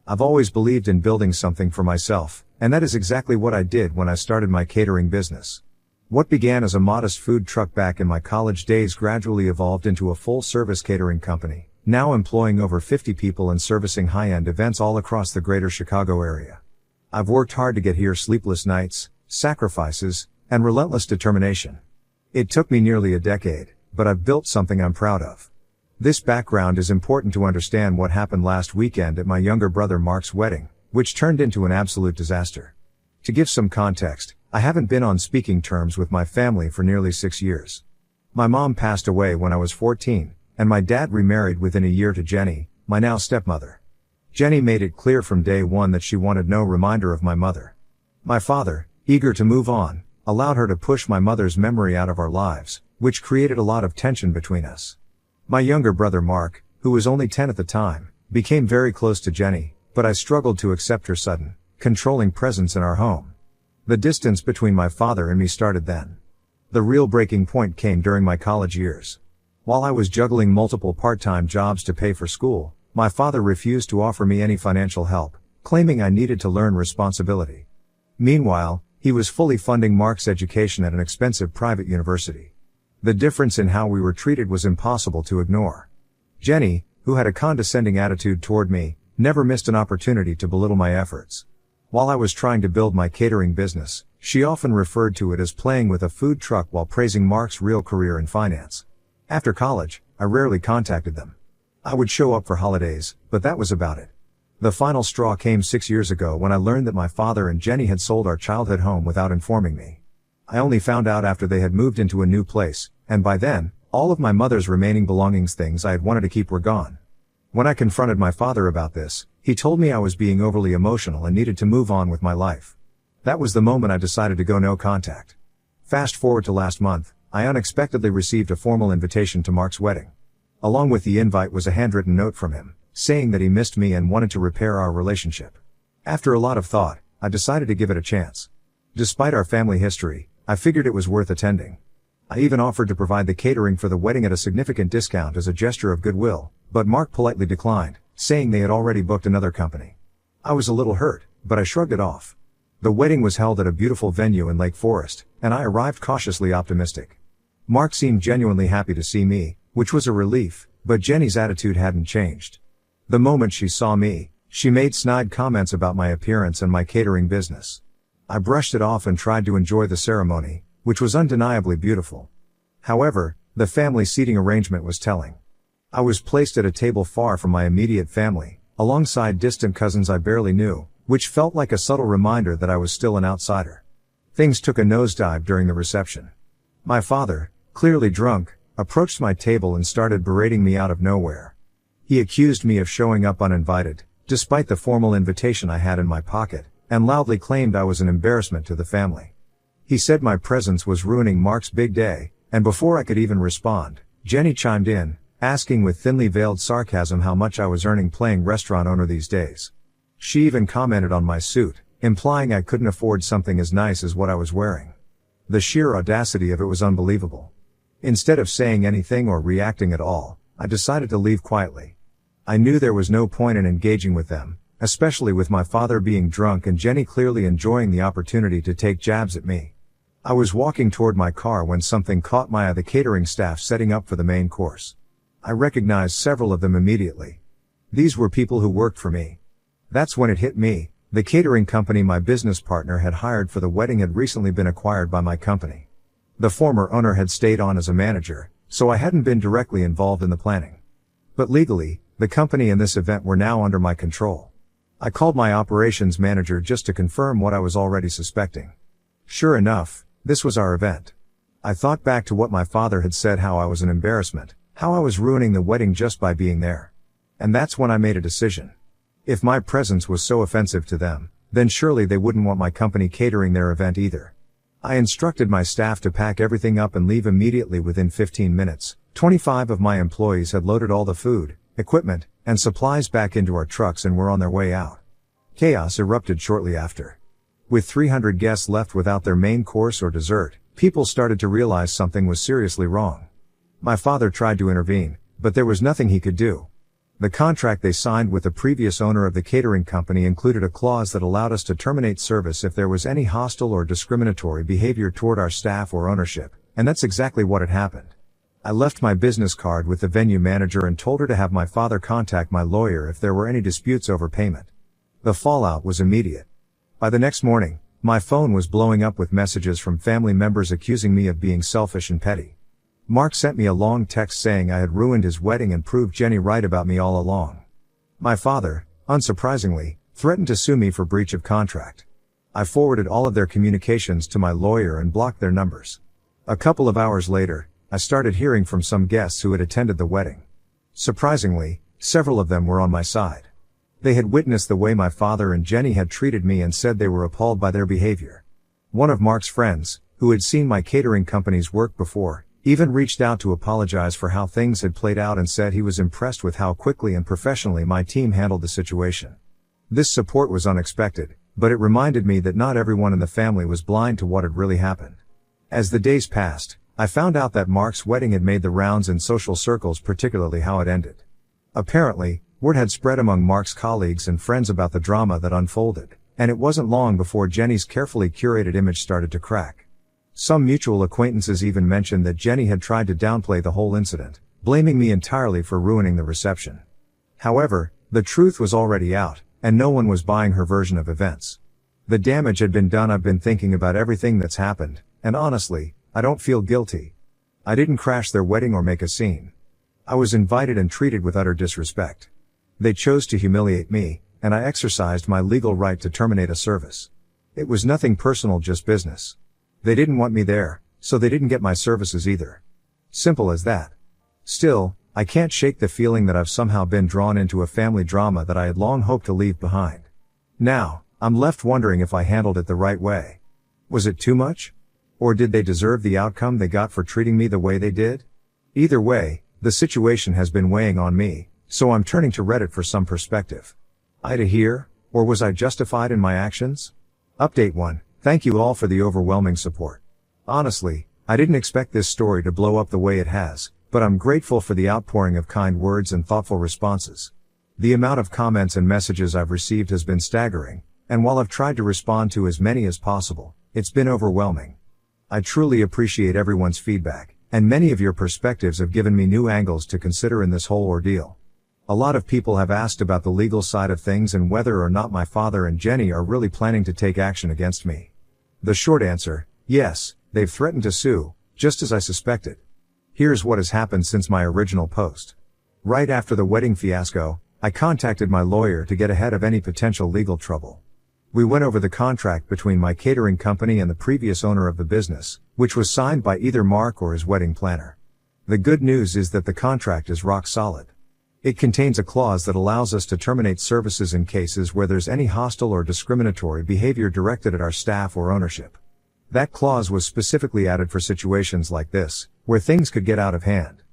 I've always believed in building something for myself, and that is exactly what I did when I started my catering business. What began as a modest food truck back in my college days gradually evolved into a full-service catering company, now employing over 50 people and servicing high-end events all across the greater Chicago area. I've worked hard to get here, sleepless nights, sacrifices, and relentless determination. It took me nearly a decade, but I've built something I'm proud of. This background is important to understand what happened last weekend at my younger brother Mark's wedding, which turned into an absolute disaster. To give some context, I haven't been on speaking terms with my family for nearly 6 years. My mom passed away when I was 14, and my dad remarried within a year to Jenny, my now stepmother. Jenny made it clear from day one that she wanted no reminder of my mother. My father, eager to move on, allowed her to push my mother's memory out of our lives, which created a lot of tension between us. My younger brother Mark, who was only 10 at the time, became very close to Jenny, but I struggled to accept her sudden, controlling presence in our home. The distance between my father and me started then. The real breaking point came during my college years. While I was juggling multiple part-time jobs to pay for school, my father refused to offer me any financial help, claiming I needed to learn responsibility. Meanwhile, he was fully funding Mark's education at an expensive private university. The difference in how we were treated was impossible to ignore. Jenny, who had a condescending attitude toward me, never missed an opportunity to belittle my efforts. While I was trying to build my catering business, she often referred to it as playing with a food truck while praising Mark's real career in finance. After college, I rarely contacted them. I would show up for holidays, but that was about it. The final straw came 6 years ago when I learned that my father and Jenny had sold our childhood home without informing me. I only found out after they had moved into a new place, and by then, all of my mother's remaining belongings, things I had wanted to keep, were gone. When I confronted my father about this, he told me I was being overly emotional and needed to move on with my life. That was the moment I decided to go no contact. Fast forward to last month, I unexpectedly received a formal invitation to Mark's wedding. Along with the invite was a handwritten note from him, saying that he missed me and wanted to repair our relationship. After a lot of thought, I decided to give it a chance. Despite our family history, I figured it was worth attending. I even offered to provide the catering for the wedding at a significant discount as a gesture of goodwill, but Mark politely declined, saying they had already booked another company. I was a little hurt, but I shrugged it off. The wedding was held at a beautiful venue in Lake Forest, and I arrived cautiously optimistic. Mark seemed genuinely happy to see me, which was a relief, but Jenny's attitude hadn't changed. The moment she saw me, she made snide comments about my appearance and my catering business. I brushed it off and tried to enjoy the ceremony, which was undeniably beautiful. However, the family seating arrangement was telling. I was placed at a table far from my immediate family, alongside distant cousins I barely knew, which felt like a subtle reminder that I was still an outsider. Things took a nosedive during the reception. My father, clearly drunk, approached my table and started berating me out of nowhere. He accused me of showing up uninvited, despite the formal invitation I had in my pocket, and loudly claimed I was an embarrassment to the family. He said my presence was ruining Mark's big day, and before I could even respond, Jenny chimed in, asking with thinly veiled sarcasm how much I was earning playing restaurant owner these days. She even commented on my suit, implying I couldn't afford something as nice as what I was wearing. The sheer audacity of it was unbelievable. Instead of saying anything or reacting at all, I decided to leave quietly. I knew there was no point in engaging with them, especially with my father being drunk and Jenny clearly enjoying the opportunity to take jabs at me. I was walking toward my car when something caught my eye: the catering staff setting up for the main course. I recognized several of them immediately. These were people who worked for me. That's when it hit me: the catering company my business partner had hired for the wedding had recently been acquired by my company. The former owner had stayed on as a manager, so I hadn't been directly involved in the planning. But legally, the company and this event were now under my control. I called my operations manager just to confirm what I was already suspecting. Sure enough, this was our event. I thought back to what my father had said, how I was an embarrassment, how I was ruining the wedding just by being there. And that's when I made a decision. If my presence was so offensive to them, then surely they wouldn't want my company catering their event either. I instructed my staff to pack everything up and leave immediately. Within 15 minutes, 25 of my employees had loaded all the food, equipment, and supplies back into our trucks and were on their way out. Chaos erupted shortly after. With 300 guests left without their main course or dessert, people started to realize something was seriously wrong. My father tried to intervene, but there was nothing he could do. The contract they signed with the previous owner of the catering company included a clause that allowed us to terminate service if there was any hostile or discriminatory behavior toward our staff or ownership, and that's exactly what had happened. I left my business card with the venue manager and told her to have my father contact my lawyer if there were any disputes over payment. The fallout was immediate. By the next morning, my phone was blowing up with messages from family members accusing me of being selfish and petty. Mark sent me a long text saying I had ruined his wedding and proved Jenny right about me all along. My father, unsurprisingly, threatened to sue me for breach of contract. I forwarded all of their communications to my lawyer and blocked their numbers. A couple of hours later, I started hearing from some guests who had attended the wedding. Surprisingly, several of them were on my side. They had witnessed the way my father and Jenny had treated me and said they were appalled by their behavior. One of Mark's friends, who had seen my catering company's work before, even reached out to apologize for how things had played out and said he was impressed with how quickly and professionally my team handled the situation. This support was unexpected, but it reminded me that not everyone in the family was blind to what had really happened. As the days passed, I found out that Mark's wedding had made the rounds in social circles, particularly how it ended. Apparently, word had spread among Mark's colleagues and friends about the drama that unfolded, and it wasn't long before Jenny's carefully curated image started to crack. Some mutual acquaintances even mentioned that Jenny had tried to downplay the whole incident, blaming me entirely for ruining the reception. However, the truth was already out, and no one was buying her version of events. The damage had been done. I've been thinking about everything that's happened, and honestly, I don't feel guilty. I didn't crash their wedding or make a scene. I was invited and treated with utter disrespect. They chose to humiliate me, and I exercised my legal right to terminate a service. It was nothing personal, just business. They didn't want me there, so they didn't get my services either. Simple as that. Still, I can't shake the feeling that I've somehow been drawn into a family drama that I had long hoped to leave behind. Now, I'm left wondering if I handled it the right way. Was it too much? Or did they deserve the outcome they got for treating me the way they did? Either way, the situation has been weighing on me, so I'm turning to Reddit for some perspective. I to hear, or was I justified in my actions? Update 1. Thank you all for the overwhelming support. Honestly, I didn't expect this story to blow up the way it has, but I'm grateful for the outpouring of kind words and thoughtful responses. The amount of comments and messages I've received has been staggering, and while I've tried to respond to as many as possible, it's been overwhelming. I truly appreciate everyone's feedback, and many of your perspectives have given me new angles to consider in this whole ordeal. A lot of people have asked about the legal side of things and whether or not my father and Jenny are really planning to take action against me. The short answer, yes, they've threatened to sue, just as I suspected. Here's what has happened since my original post. Right after the wedding fiasco, I contacted my lawyer to get ahead of any potential legal trouble. We went over the contract between my catering company and the previous owner of the business, which was signed by either Mark or his wedding planner. The good news is that the contract is rock solid. It contains a clause that allows us to terminate services in cases where there's any hostile or discriminatory behavior directed at our staff or ownership. That clause was specifically added for situations like this, where things could get out of hand.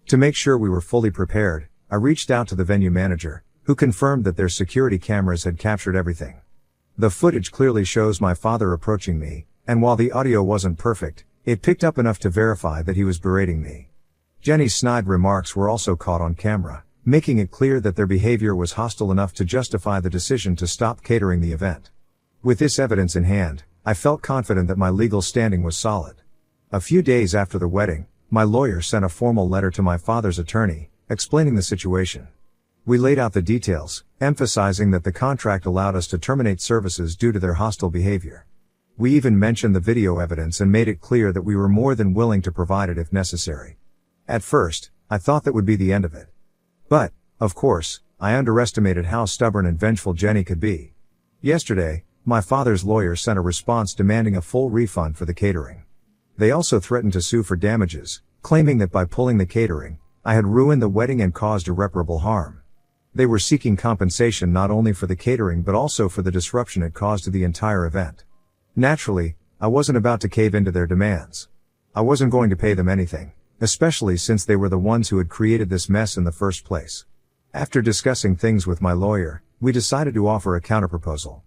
To make sure we were fully prepared, I reached out to the venue manager, who confirmed that their security cameras had captured everything. The footage clearly shows my father approaching me, and while the audio wasn't perfect, it picked up enough to verify that he was berating me. Jenny's snide remarks were also caught on camera, making it clear that their behavior was hostile enough to justify the decision to stop catering the event. With this evidence in hand, I felt confident that my legal standing was solid. A few days after the wedding, my lawyer sent a formal letter to my father's attorney, explaining the situation. We laid out the details, emphasizing that the contract allowed us to terminate services due to their hostile behavior. We even mentioned the video evidence and made it clear that we were more than willing to provide it if necessary. At first, I thought that would be the end of it. But, of course, I underestimated how stubborn and vengeful Jenny could be. Yesterday, my father's lawyer sent a response demanding a full refund for the catering. They also threatened to sue for damages, claiming that by pulling the catering, I had ruined the wedding and caused irreparable harm. They were seeking compensation not only for the catering but also for the disruption it caused to the entire event. Naturally, I wasn't about to cave into their demands. I wasn't going to pay them anything, especially since they were the ones who had created this mess in the first place. After discussing things with my lawyer, we decided to offer a counterproposal.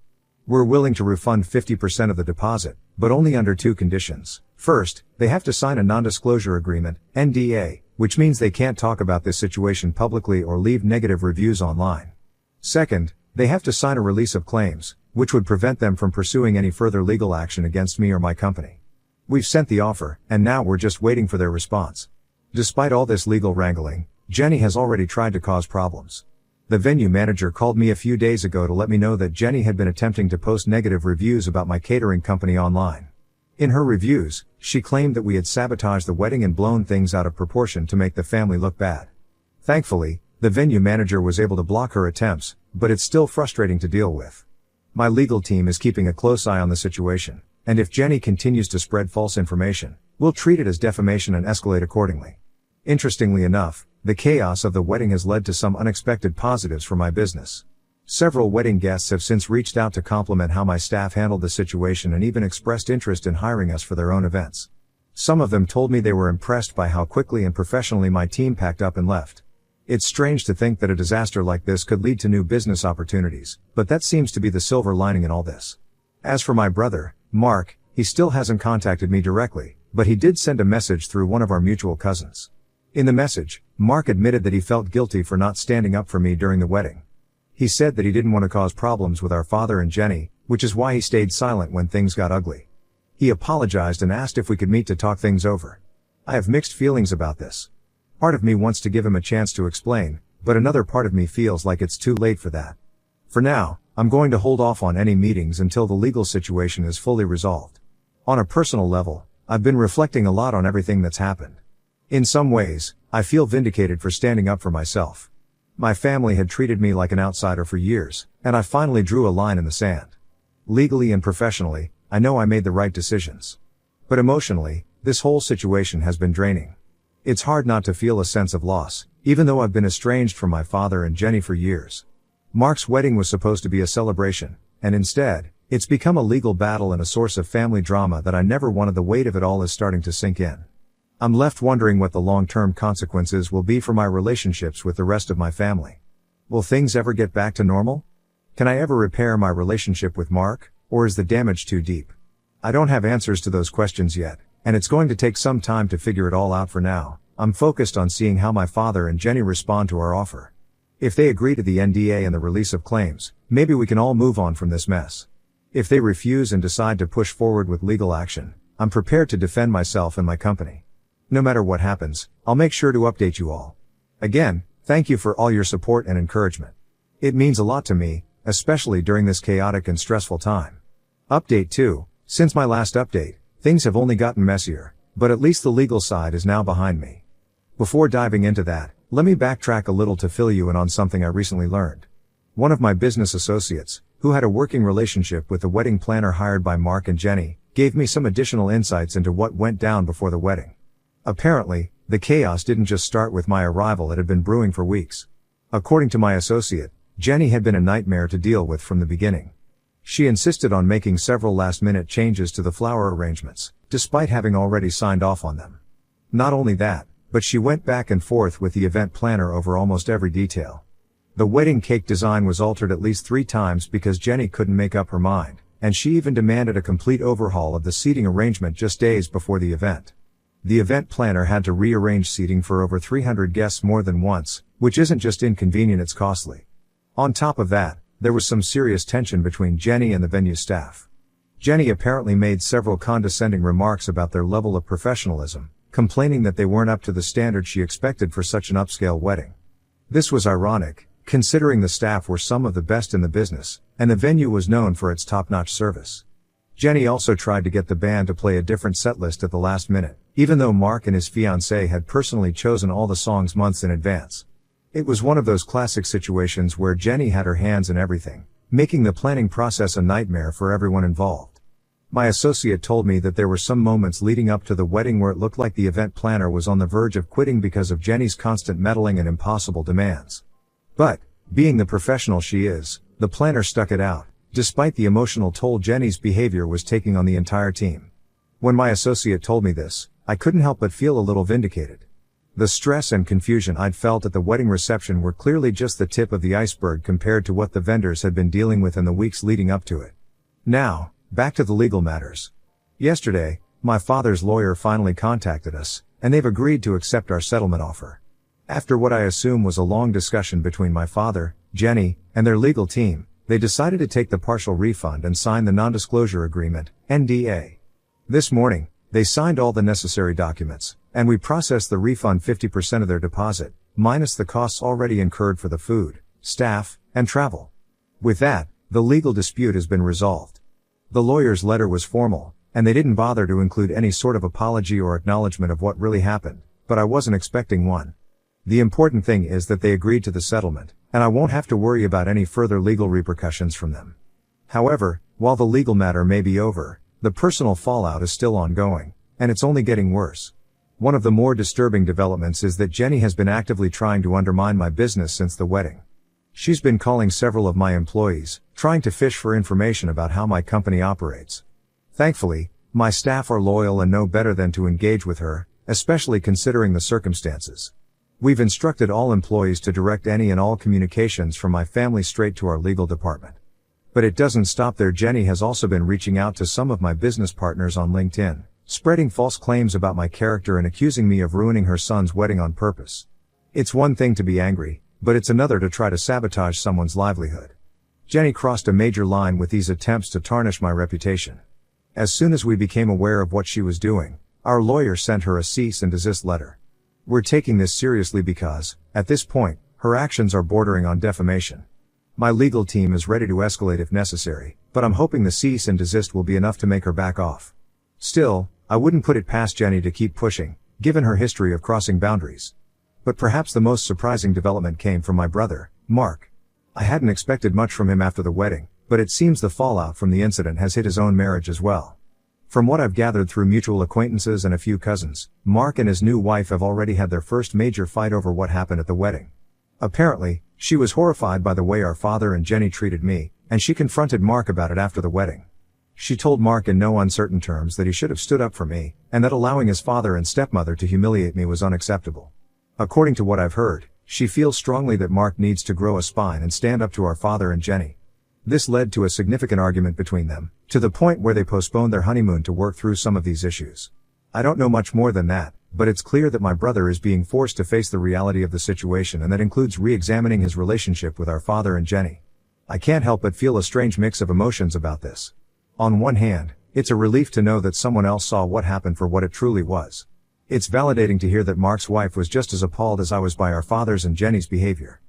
We're willing to refund 50% of the deposit, but only under two conditions. First, they have to sign a non-disclosure agreement, NDA, which means they can't talk about this situation publicly or leave negative reviews online. Second, they have to sign a release of claims, which would prevent them from pursuing any further legal action against me or my company. We've sent the offer, and now we're just waiting for their response. Despite all this legal wrangling, Jenny has already tried to cause problems. The venue manager called me a few days ago to let me know that Jenny had been attempting to post negative reviews about my catering company online. In her reviews, she claimed that we had sabotaged the wedding and blown things out of proportion to make the family look bad. Thankfully, the venue manager was able to block her attempts, but it's still frustrating to deal with. My legal team is keeping a close eye on the situation, and if Jenny continues to spread false information, we'll treat it as defamation and escalate accordingly. Interestingly enough, the chaos of the wedding has led to some unexpected positives for my business. Several wedding guests have since reached out to compliment how my staff handled the situation and even expressed interest in hiring us for their own events. Some of them told me they were impressed by how quickly and professionally my team packed up and left. It's strange to think that a disaster like this could lead to new business opportunities, but that seems to be the silver lining in all this. As for my brother, Mark, he still hasn't contacted me directly, but he did send a message through one of our mutual cousins. In the message, Mark admitted that he felt guilty for not standing up for me during the wedding. He said that he didn't want to cause problems with our father and Jenny, which is why he stayed silent when things got ugly. He apologized and asked if we could meet to talk things over. I have mixed feelings about this. Part of me wants to give him a chance to explain, but another part of me feels like it's too late for that. For now, I'm going to hold off on any meetings until the legal situation is fully resolved. On a personal level, I've been reflecting a lot on everything that's happened. In some ways, I feel vindicated for standing up for myself. My family had treated me like an outsider for years, and I finally drew a line in the sand. Legally and professionally, I know I made the right decisions. But emotionally, this whole situation has been draining. It's hard not to feel a sense of loss, even though I've been estranged from my father and Jenny for years. Mark's wedding was supposed to be a celebration, and instead, it's become a legal battle and a source of family drama that I never wanted. The weight of it all is starting to sink in. I'm left wondering what the long-term consequences will be for my relationships with the rest of my family. Will things ever get back to normal? Can I ever repair my relationship with Mark, or is the damage too deep? I don't have answers to those questions yet, and it's going to take some time to figure it all out. For now, I'm focused on seeing how my father and Jenny respond to our offer. If they agree to the NDA and the release of claims, maybe we can all move on from this mess. If they refuse and decide to push forward with legal action, I'm prepared to defend myself and my company. No matter what happens, I'll make sure to update you all. Again, thank you for all your support and encouragement. It means a lot to me, especially during this chaotic and stressful time. Update 2. Since my last update, things have only gotten messier, but at least the legal side is now behind me. Before diving into that, let me backtrack a little to fill you in on something I recently learned. One of my business associates, who had a working relationship with the wedding planner hired by Mark and Jenny, gave me some additional insights into what went down before the wedding. Apparently, the chaos didn't just start with my arrival. It had been brewing for weeks. According to my associate, Jenny had been a nightmare to deal with from the beginning. She insisted on making several last-minute changes to the flower arrangements, despite having already signed off on them. Not only that, but she went back and forth with the event planner over almost every detail. The wedding cake design was altered at least 3 times because Jenny couldn't make up her mind, and she even demanded a complete overhaul of the seating arrangement just days before the event. The event planner had to rearrange seating for over 300 guests more than once, which isn't just inconvenient, it's costly. On top of that, there was some serious tension between Jenny and the venue staff. Jenny apparently made several condescending remarks about their level of professionalism, complaining that they weren't up to the standard she expected for such an upscale wedding. This was ironic, considering the staff were some of the best in the business, and the venue was known for its top-notch service. Jenny also tried to get the band to play a different setlist at the last minute, even though Mark and his fiancée had personally chosen all the songs months in advance. It was one of those classic situations where Jenny had her hands in everything, making the planning process a nightmare for everyone involved. My associate told me that there were some moments leading up to the wedding where it looked like the event planner was on the verge of quitting because of Jenny's constant meddling and impossible demands. But, being the professional she is, the planner stuck it out, despite the emotional toll Jenny's behavior was taking on the entire team. When my associate told me this, I couldn't help but feel a little vindicated. The stress and confusion I'd felt at the wedding reception were clearly just the tip of the iceberg compared to what the vendors had been dealing with in the weeks leading up to it. Now, back to the legal matters. Yesterday, my father's lawyer finally contacted us, and they've agreed to accept our settlement offer. After what I assume was a long discussion between my father, Jenny, and their legal team, they decided to take the partial refund and sign the non-disclosure agreement, NDA. This morning, they signed all the necessary documents, and we processed the refund 50% of their deposit, minus the costs already incurred for the food, staff, and travel. With that, the legal dispute has been resolved. The lawyer's letter was formal, and they didn't bother to include any sort of apology or acknowledgement of what really happened, but I wasn't expecting one. The important thing is that they agreed to the settlement, and I won't have to worry about any further legal repercussions from them. However, while the legal matter may be over, the personal fallout is still ongoing, and it's only getting worse. One of the more disturbing developments is that Jenny has been actively trying to undermine my business since the wedding. She's been calling several of my employees, trying to fish for information about how my company operates. Thankfully, my staff are loyal and know better than to engage with her, especially considering the circumstances. We've instructed all employees to direct any and all communications from my family straight to our legal department. But it doesn't stop there. Jenny has also been reaching out to some of my business partners on LinkedIn, spreading false claims about my character and accusing me of ruining her son's wedding on purpose. It's one thing to be angry, but it's another to try to sabotage someone's livelihood. Jenny crossed a major line with these attempts to tarnish my reputation. As soon as we became aware of what she was doing, our lawyer sent her a cease and desist letter. We're taking this seriously because, at this point, her actions are bordering on defamation. My legal team is ready to escalate if necessary, but I'm hoping the cease and desist will be enough to make her back off. Still, I wouldn't put it past Jenny to keep pushing, given her history of crossing boundaries. But perhaps the most surprising development came from my brother, Mark. I hadn't expected much from him after the wedding, but it seems the fallout from the incident has hit his own marriage as well. From what I've gathered through mutual acquaintances and a few cousins, Mark and his new wife have already had their first major fight over what happened at the wedding. Apparently, she was horrified by the way our father and Jenny treated me, and she confronted Mark about it after the wedding. She told Mark in no uncertain terms that he should have stood up for me, and that allowing his father and stepmother to humiliate me was unacceptable. According to what I've heard, she feels strongly that Mark needs to grow a spine and stand up to our father and Jenny. This led to a significant argument between them, to the point where they postponed their honeymoon to work through some of these issues. I don't know much more than that, but it's clear that my brother is being forced to face the reality of the situation, and that includes re-examining his relationship with our father and Jenny. I can't help but feel a strange mix of emotions about this. On one hand, it's a relief to know that someone else saw what happened for what it truly was. It's validating to hear that Mark's wife was just as appalled as I was by our father's and Jenny's behavior.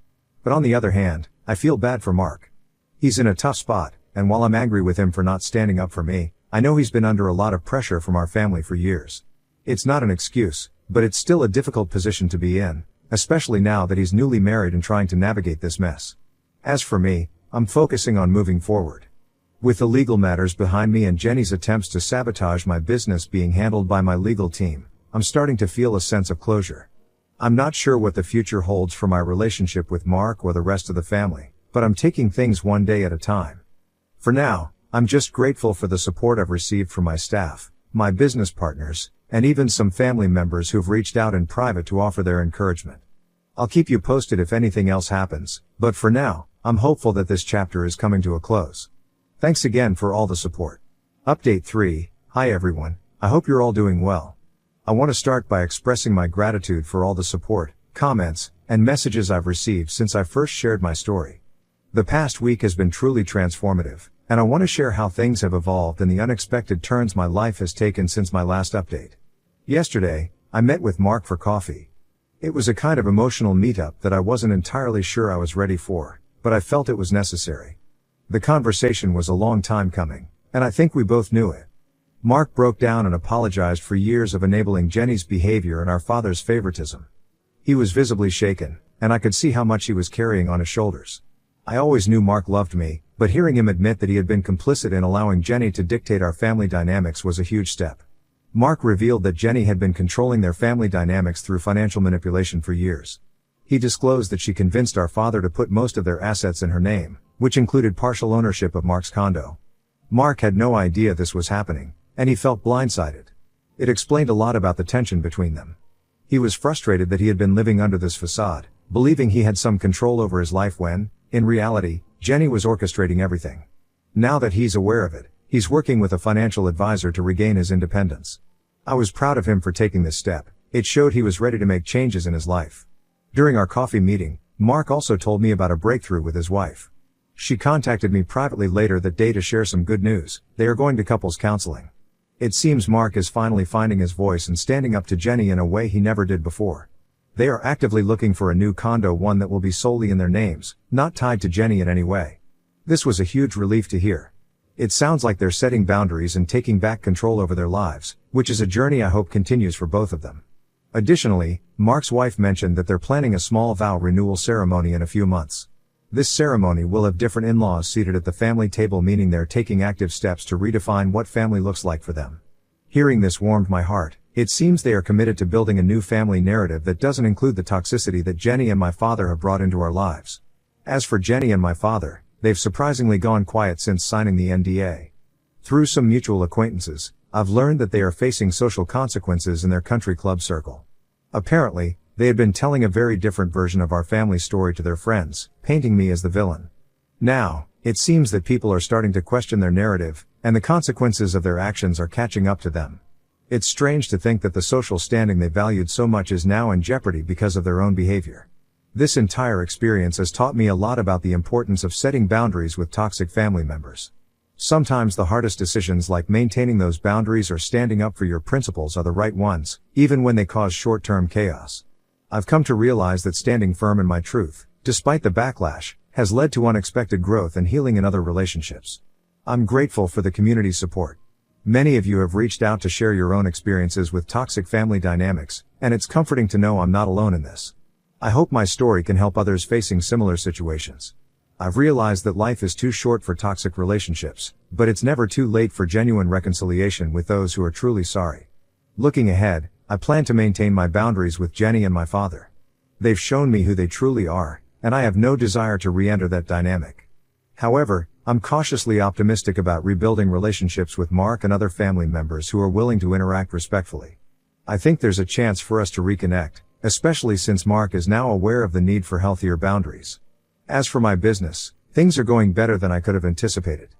But on the other hand, I feel bad for Mark. He's in a tough spot, and while I'm angry with him for not standing up for me, I know he's been under a lot of pressure from our family for years. It's not an excuse, but it's still a difficult position to be in, especially now that he's newly married and trying to navigate this mess. As for me, I'm focusing on moving forward. With the legal matters behind me and Jenny's attempts to sabotage my business being handled by my legal team, I'm starting to feel a sense of closure. I'm not sure what the future holds for my relationship with Mark or the rest of the family, but I'm taking things one day at a time. For now, I'm just grateful for the support I've received from my staff, my business partners, and even some family members who've reached out in private to offer their encouragement. I'll keep you posted if anything else happens, but for now, I'm hopeful that this chapter is coming to a close. Thanks again for all the support. Update 3. Hi everyone, I hope you're all doing well. I want to start by expressing my gratitude for all the support, comments, and messages I've received since I first shared my story. The past week has been truly transformative, and I want to share how things have evolved and the unexpected turns my life has taken since my last update. Yesterday, I met with Mark for coffee. It was a kind of emotional meetup that I wasn't entirely sure I was ready for, but I felt it was necessary. The conversation was a long time coming, and I think we both knew it. Mark broke down and apologized for years of enabling Jenny's behavior and our father's favoritism. He was visibly shaken, and I could see how much he was carrying on his shoulders. I always knew Mark loved me, but hearing him admit that he had been complicit in allowing Jenny to dictate our family dynamics was a huge step. Mark revealed that Jenny had been controlling their family dynamics through financial manipulation for years. He disclosed that she convinced our father to put most of their assets in her name, which included partial ownership of Mark's condo. Mark had no idea this was happening, and he felt blindsided. It explained a lot about the tension between them. He was frustrated that he had been living under this facade, believing he had some control over his life when, in reality, Jenny was orchestrating everything. Now that he's aware of it, he's working with a financial advisor to regain his independence. I was proud of him for taking this step, It showed he was ready to make changes in his life. During our coffee meeting, Mark also told me about a breakthrough with his wife. She contacted me privately later that day to share some good news. They are going to couples counseling. It seems Mark is finally finding his voice and standing up to Jenny in a way he never did before. They are actively looking for a new condo, one that will be solely in their names, not tied to Jenny in any way. This was a huge relief to hear. It sounds like they're setting boundaries and taking back control over their lives, which is a journey I hope continues for both of them. Additionally, Mark's wife mentioned that they're planning a small vow renewal ceremony in a few months. This ceremony will have different in-laws seated at the family table, meaning they're taking active steps to redefine what family looks like for them. Hearing this warmed my heart. It seems they are committed to building a new family narrative that doesn't include the toxicity that Jenny and my father have brought into our lives. As for Jenny and my father, they've surprisingly gone quiet since signing the NDA. Through some mutual acquaintances, I've learned that they are facing social consequences in their country club circle. Apparently, they had been telling a very different version of our family story to their friends, painting me as the villain. Now, it seems that people are starting to question their narrative, and the consequences of their actions are catching up to them. It's strange to think that the social standing they valued so much is now in jeopardy because of their own behavior. This entire experience has taught me a lot about the importance of setting boundaries with toxic family members. Sometimes the hardest decisions, like maintaining those boundaries or standing up for your principles, are the right ones, even when they cause short-term chaos. I've come to realize that standing firm in my truth, despite the backlash, has led to unexpected growth and healing in other relationships. I'm grateful for the community's support. Many of you have reached out to share your own experiences with toxic family dynamics, and it's comforting to know I'm not alone in this. I hope my story can help others facing similar situations. I've realized that life is too short for toxic relationships, but it's never too late for genuine reconciliation with those who are truly sorry. Looking ahead, I plan to maintain my boundaries with Jenny and my father. They've shown me who they truly are, and I have no desire to re-enter that dynamic. However, I'm cautiously optimistic about rebuilding relationships with Mark and other family members who are willing to interact respectfully. I think there's a chance for us to reconnect, especially since Mark is now aware of the need for healthier boundaries. As for my business, things are going better than I could have anticipated.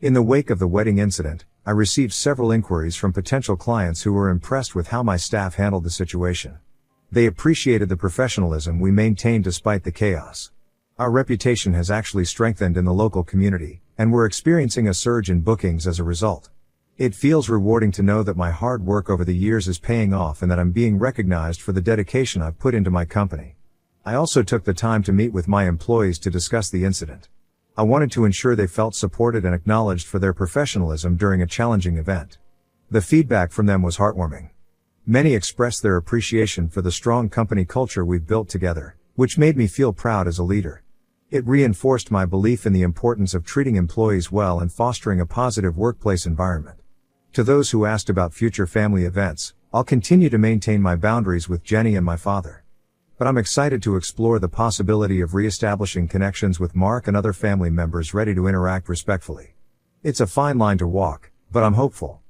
In the wake of the wedding incident, I received several inquiries from potential clients who were impressed with how my staff handled the situation. They appreciated the professionalism we maintained despite the chaos. Our reputation has actually strengthened in the local community, and we're experiencing a surge in bookings as a result. It feels rewarding to know that my hard work over the years is paying off and that I'm being recognized for the dedication I've put into my company. I also took the time to meet with my employees to discuss the incident. I wanted to ensure they felt supported and acknowledged for their professionalism during a challenging event. The feedback from them was heartwarming. Many expressed their appreciation for the strong company culture we've built together, which made me feel proud as a leader. It reinforced my belief in the importance of treating employees well and fostering a positive workplace environment. To those who asked about future family events, I'll continue to maintain my boundaries with Jenny and my father. But I'm excited to explore the possibility of re-establishing connections with Mark and other family members ready to interact respectfully. It's a fine line to walk, but I'm hopeful.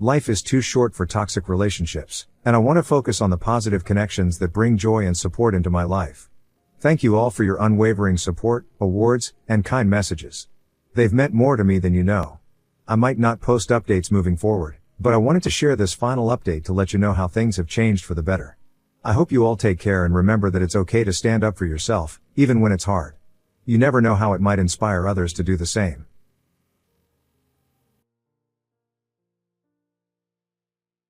Life is too short for toxic relationships, and I want to focus on the positive connections that bring joy and support into my life. Thank you all for your unwavering support, awards, and kind messages. They've meant more to me than you know. I might not post updates moving forward, but I wanted to share this final update to let you know how things have changed for the better. I hope you all take care and remember that it's okay to stand up for yourself, even when it's hard. You never know how it might inspire others to do the same.